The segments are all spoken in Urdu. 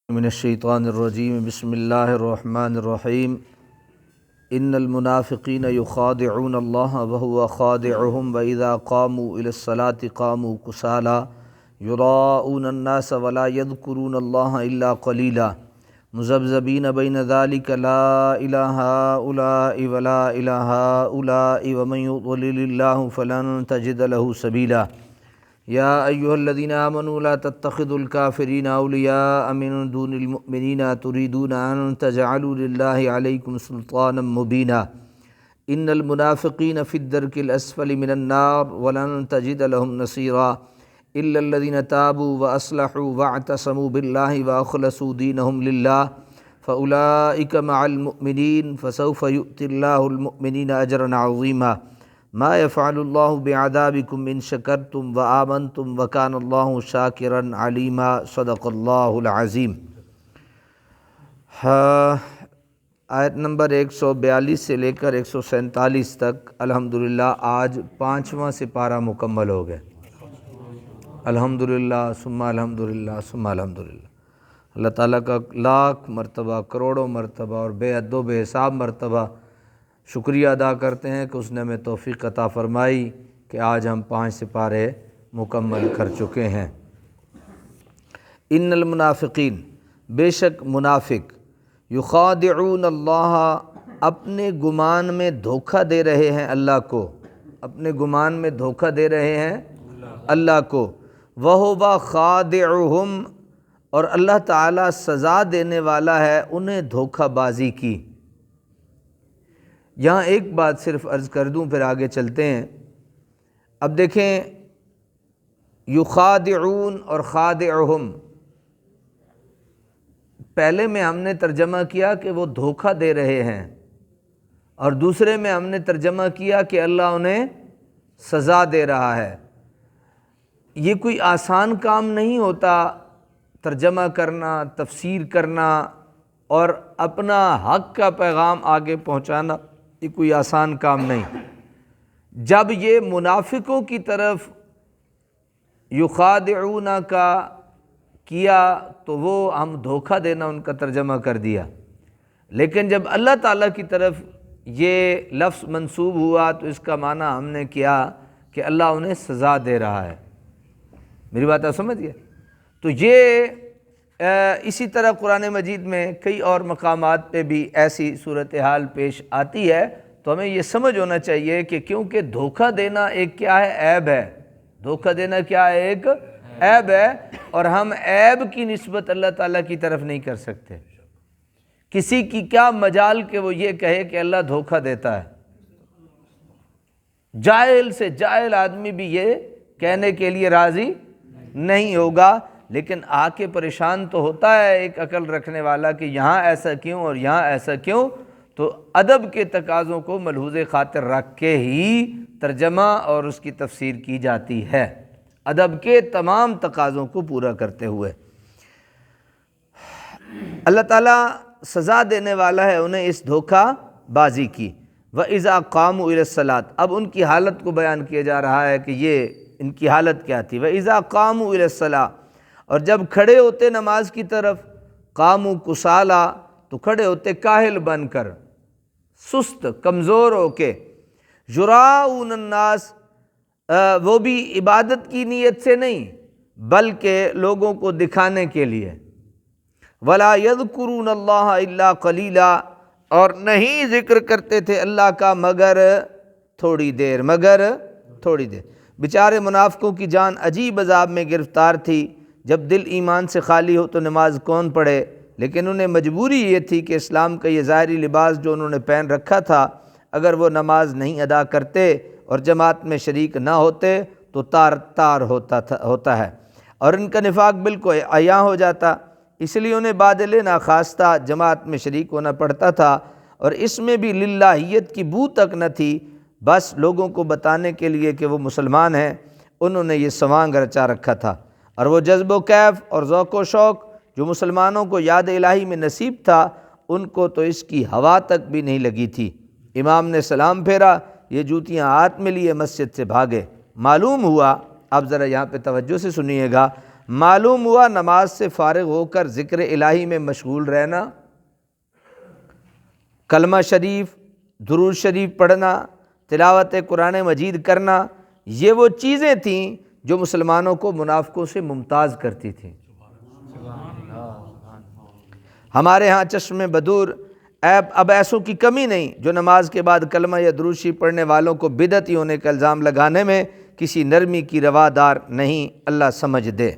من الشیطان الرجیم بسم اللہ الرحمن الرحیم ان المنافقین یخادعون اللہ وهو خادعهم واذا قاموا الى الصلاة قاموا کسالى یراؤون الناس ولا یذکرون اللہ الا قلیلا مذبذبین بین ذلک لا الہ هؤلاء ولا الہ هؤلاء ومن یضلل اللہ فلن تجد له سبیلا یا ایہا الذین آمنوا لا تتخذوا الکافرین اولیاء من دون المؤمنین تریدون ان تجعلوا للہ علیکم سلطانا مبینا ان المنافقین فی الدرک الاسفل من النار ولن تجد لهم نصیرا الا الذین تابوا واصلحوا واعتصموا باللہ واخلصوا دینہم للہ فاولئک مع المؤمنین فسوف یؤتی اللہ المؤمنین اجرا عظیما ما يفعل اللہ بعذابکم ان شکرتم وآمنتم وکان اللہ شاکرا علیما صدق اللہ العظیم۔ آیت نمبر 142 سے لے کر 147 تک الحمدللہ آج 5واں سپارہ مکمل ہو گئے۔ الحمدللہ ثم الحمدللہ ثم الحمدللہ۔ اللہ تعالیٰ کا لاکھ مرتبہ کروڑوں مرتبہ اور بے حد و بے حساب مرتبہ شکریہ ادا کرتے ہیں کہ اس نے ہمیں توفیق عطا فرمائی کہ آج ہم 5 سپارے مکمل کر چکے ہیں۔ ان المنافقین، بے شک منافق، یخادعون اللہ، اپنے گمان میں دھوکہ دے رہے ہیں اللہ کو، اپنے گمان میں دھوکہ دے رہے ہیں اللہ کو، وَهُوَ خَادِعُهُمْ، اور اللہ تعالیٰ سزا دینے والا ہے انہیں دھوکہ بازی کی۔ یہاں ایک بات صرف عرض کر دوں پھر آگے چلتے ہیں۔ اب دیکھیں، یخادعون اور خادعہم، پہلے میں ہم نے ترجمہ کیا کہ وہ دھوکہ دے رہے ہیں، اور دوسرے میں ہم نے ترجمہ کیا کہ اللہ انہیں سزا دے رہا ہے۔ یہ کوئی آسان کام نہیں ہوتا ترجمہ کرنا، تفسیر کرنا اور اپنا حق کا پیغام آگے پہنچانا، یہ کوئی آسان کام نہیں۔ جب یہ منافقوں کی طرف یخادعون کا کیا تو وہ ہم دھوکہ دینا ان کا ترجمہ کر دیا، لیکن جب اللہ تعالیٰ کی طرف یہ لفظ منسوب ہوا تو اس کا معنی ہم نے کیا کہ اللہ انہیں سزا دے رہا ہے۔ میری بات آپ سمجھ گئے؟ تو یہ اسی طرح قرآن مجید میں کئی اور مقامات پہ بھی ایسی صورتحال پیش آتی ہے، تو ہمیں یہ سمجھ ہونا چاہیے کہ کیونکہ دھوکہ دینا ایک کیا ہے؟ عیب ہے۔ دھوکہ دینا کیا ہے؟ ایک عیب ہے، اور ہم عیب کی نسبت اللہ تعالیٰ کی طرف نہیں کر سکتے۔ کسی کی کیا مجال کہ وہ یہ کہے کہ اللہ دھوکہ دیتا ہے؟ جاہل سے جاہل آدمی بھی یہ کہنے کے لیے راضی نہیں ہوگا، لیکن آ کے پریشان تو ہوتا ہے ایک عقل رکھنے والا کہ یہاں ایسا کیوں اور یہاں ایسا کیوں۔ تو ادب کے تقاضوں کو ملحوظ خاطر رکھ کے ہی ترجمہ اور اس کی تفسیر کی جاتی ہے، ادب کے تمام تقاضوں کو پورا کرتے ہوئے۔ اللہ تعالیٰ سزا دینے والا ہے انہیں اس دھوکہ بازی کی۔ وَإِذَا قَامُوا إِلَى الصَّلَاةِ، اب ان کی حالت کو بیان کیا جا رہا ہے کہ یہ ان کی حالت کیا تھی۔ وَإِذَا قَامُوا إِلَى الصَّلَاةِ، اور جب کھڑے ہوتے نماز کی طرف، قاموا کسالى، تو کھڑے ہوتے کاہل بن کر، سست کمزور ہو کے، یراؤون الناس، وہ بھی عبادت کی نیت سے نہیں بلکہ لوگوں کو دکھانے کے لیے، ولا یذکرون اللہ الا قلیلا، اور نہیں ذکر کرتے تھے اللہ کا مگر تھوڑی دیر، مگر تھوڑی دیر۔ بیچارے منافقوں کی جان عجیب عذاب میں گرفتار تھی۔ جب دل ایمان سے خالی ہو تو نماز کون پڑھے، لیکن انہیں مجبوری یہ تھی کہ اسلام کا یہ ظاہری لباس جو انہوں نے پہن رکھا تھا، اگر وہ نماز نہیں ادا کرتے اور جماعت میں شریک نہ ہوتے تو تار تار ہوتا ہے، اور ان کا نفاق بالکل عیاں ہو جاتا، اس لیے انہیں بادل ناخواستہ جماعت میں شریک ہونا پڑتا تھا، اور اس میں بھی للہیت کی بو تک نہ تھی، بس لوگوں کو بتانے کے لیے کہ وہ مسلمان ہیں انہوں نے یہ سوانگ رچا رکھا تھا، اور وہ جذب و کیف اور ذوق و شوق جو مسلمانوں کو یاد الہی میں نصیب تھا ان کو تو اس کی ہوا تک بھی نہیں لگی تھی۔ امام نے سلام پھیرا، یہ جوتیاں ہاتھ میں لیے مسجد سے بھاگے۔ معلوم ہوا، اب ذرا یہاں پہ توجہ سے سنیے گا، معلوم ہوا نماز سے فارغ ہو کر ذکر الہی میں مشغول رہنا، کلمہ شریف، درود شریف پڑھنا، تلاوت قرآن مجید کرنا، یہ وہ چیزیں تھیں جو مسلمانوں کو منافقوں سے ممتاز کرتی تھیں۔ ہمارے ہاں چشم بدور اب ایسوں کی کمی نہیں جو نماز کے بعد کلمہ یا درود شریف پڑھنے والوں کو بدعتی ہونے کا الزام لگانے میں کسی نرمی کی روادار نہیں، اللہ سمجھ دے۔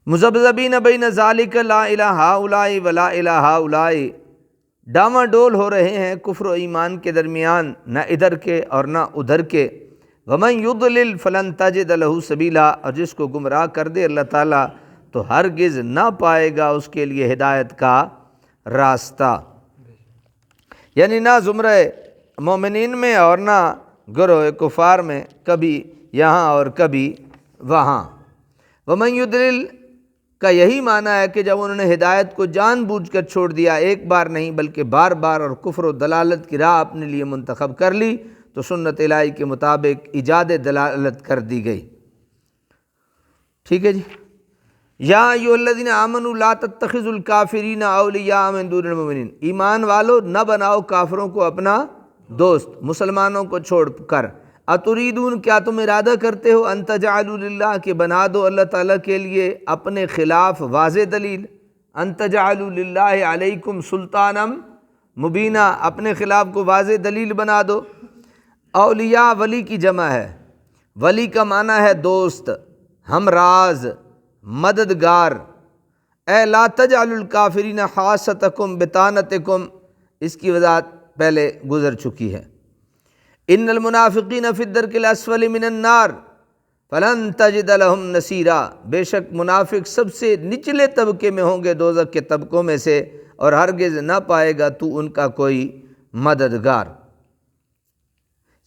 مذبذبین بین ذالک لا الہ ہؤلاء ولا الہ ہؤلاء، ڈاواں ڈول ہو رہے ہیں کفر و ایمان کے درمیان، نہ ادھر کے اور نہ ادھر کے۔ ومن یضلل فلن تجد له سبیلا، اور جس کو گمراہ کر دے اللہ تعالیٰ تو ہرگز نہ پائے گا اس کے لیے ہدایت کا راستہ، یعنی نہ زمرہ مومنین میں اور نہ گروہ کفار میں، کبھی یہاں اور کبھی وہاں۔ ومن یضلل کا یہی معنی ہے کہ جب انہوں نے ہدایت کو جان بوجھ کر چھوڑ دیا، ایک بار نہیں بلکہ بار بار، اور کفر و دلالت کی راہ اپنے لیے منتخب کر لی، تو سنت الہی کے مطابق ایجاد دلالت کر دی گئی۔ ٹھیک ہے جی۔ یا ایھا الذین آمنوا لا تتخذوا الکافرین اولیاء من دون المؤمنین، ایمان والو نہ بناؤ کافروں کو اپنا دوست مسلمانوں کو چھوڑ کر۔ اتریدون، کیا تم ارادہ کرتے ہو، ان تجعلوا للہ، کہ بنا دو اللہ تعالیٰ کے لیے اپنے خلاف واضح دلیل، ان تجعلوا للہ علیکم سلطانا مبینہ، اپنے خلاف کو واضح دلیل بنا دو۔ اولیاء ولی کی جمع ہے، ولی کا معنی ہے دوست، ہمراز، مددگار۔ اے لا تجعلوا الکافرین حاصتکم بطانتکم، اس کی وضاحت پہلے گزر چکی ہے۔ ان المنافقین فی الدرک الاسفل من النار فلن تجد لهم نصیرا، بے شک منافق سب سے نچلے طبقے میں ہوں گے دوزخ کے طبقوں میں سے، اور ہرگز نہ پائے گا تو ان کا کوئی مددگار۔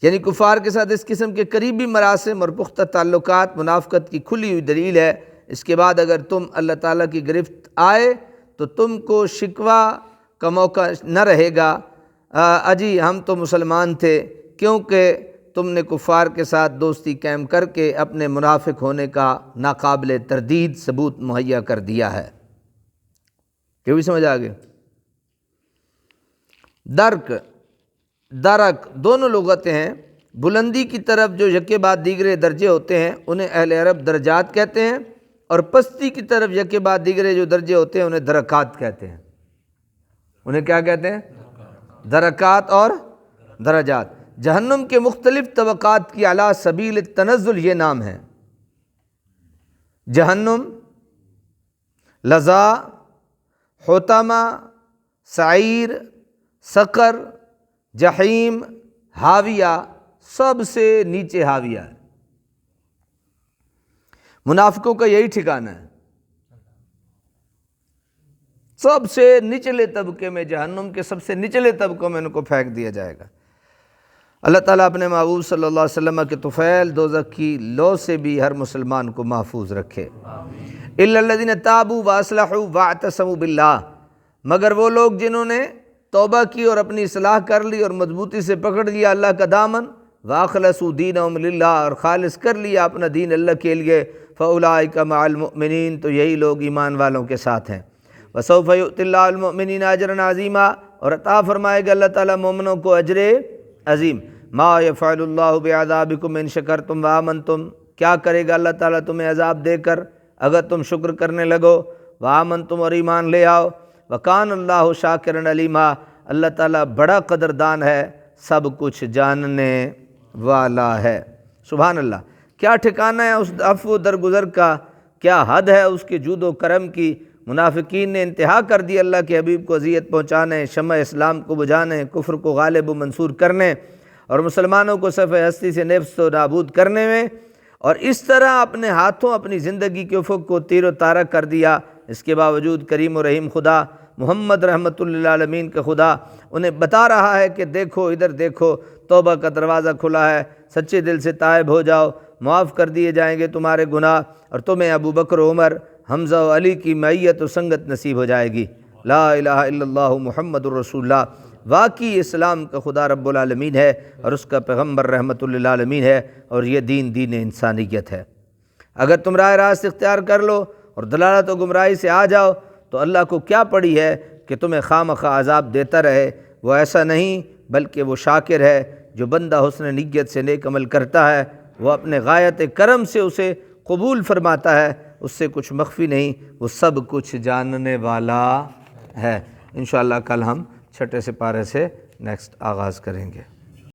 یعنی کفار کے ساتھ اس قسم کے قریبی مراسم اور پختہ تعلقات منافقت کی کھلی ہوئی دلیل ہے۔ اس کے بعد اگر تم اللہ تعالیٰ کی گرفت آئے تو تم کو شکوہ کا موقع نہ رہے گا، اجی ہم تو مسلمان تھے، کیونکہ تم نے کفار کے ساتھ دوستی قائم کر کے اپنے منافق ہونے کا ناقابل تردید ثبوت مہیا کر دیا ہے۔ کیوں بھی سمجھ آگے؟ درک دونوں لغتیں ہیں، بلندی کی طرف جو یکے بعد دیگرے درجے ہوتے ہیں انہیں اہل عرب درجات کہتے ہیں، اور پستی کی طرف یکے بعد دیگرے جو درجے ہوتے ہیں انہیں درکات کہتے ہیں۔ انہیں کیا کہتے ہیں؟ درکات اور درجات۔ جہنم کے مختلف طبقات کی علی سبیل التنزل یہ نام ہے: جہنم، لظا، حطمہ، سعیر، سقر، جحیم، حاویہ، سب سے نیچے حاویہ ہے۔ منافقوں کا یہی ٹھکانہ ہے، سب سے نچلے طبقے میں، جہنم کے سب سے نچلے طبقوں میں ان کو پھینک دیا جائے گا۔ اللہ تعالیٰ اپنے محبوب صلی اللہ علیہ وسلم کے طفیل دوزخ کی لو سے بھی ہر مسلمان کو محفوظ رکھے۔ الا الذین تابوا واصلحوا واعتصموا باللہ، مگر وہ لوگ جنہوں نے توبہ کی اور اپنی اصلاح کر لی اور مضبوطی سے پکڑ لیا اللہ کا دامن، واخلصوا دینہم للہ، اور خالص کر لیا اپنا دین اللہ کے لیے، فاولئک مع المؤمنین، تو یہی لوگ ایمان والوں کے ساتھ ہیں۔ وسوف یؤتی اللہ المؤمنین اجرا عظیما، اور عطا فرمائے گا اللہ تعالیٰ مومنوں کو اجر عظیم۔ ما یفعل اللہ بعذابکم ان شکرتم وآمنتم، کیا کرے گا اللہ تعالیٰ تمہیں عذاب دے کر اگر تم شکر کرنے لگو، وآمنتم، اور ایمان لے آؤ۔ وکان اللہ شاکرا علیما، اللہ تعالیٰ بڑا قدردان ہے، سب کچھ جاننے والا ہے۔ سبحان اللہ، کیا ٹھکانہ ہے اس عفو درگزر کا، کیا حد ہے اس کے جود و کرم کی۔ منافقین نے انتہا کر دی اللہ کے حبیب کو اذیت پہنچانے، شمع اسلام کو بجھانے، کفر کو غالب و منصور کرنے، اور مسلمانوں کو صفحہ ہستی سے نیست و نابود کرنے میں، اور اس طرح اپنے ہاتھوں اپنی زندگی کے افق کو تیر و تارک کر دیا۔ اس کے باوجود کریم و رحیم خدا، محمد رحمت للعالمین کا خدا انہیں بتا رہا ہے کہ دیکھو، ادھر دیکھو، توبہ کا دروازہ کھلا ہے، سچے دل سے تائب ہو جاؤ، معاف کر دیے جائیں گے تمہارے گناہ، اور تمہیں ابو بکر و عمر، حمزہ و علی کی معیت و سنگت نصیب ہو جائے گی۔ لا الہ الا اللہ محمد الرسول اللہ۔ واقعی اسلام کا خدا رب العالمین ہے، اور اس کا پیغمبر رحمت للعالمین ہے، اور یہ دین انسانیت ہے۔ اگر تم راہ راست اختیار کر لو اور دلالت و گمراہی سے آ جاؤ تو اللہ کو کیا پڑی ہے کہ تمہیں خواہ مخواہ عذاب دیتا رہے۔ وہ ایسا نہیں بلکہ وہ شاکر ہے، جو بندہ حسن نیت سے نیک عمل کرتا ہے وہ اپنے غایت کرم سے اسے قبول فرماتا ہے، اس سے کچھ مخفی نہیں، وہ سب کچھ جاننے والا ہے۔ انشاءاللہ کل ہم چھٹے سپارے سے نیکسٹ آغاز کریں گے۔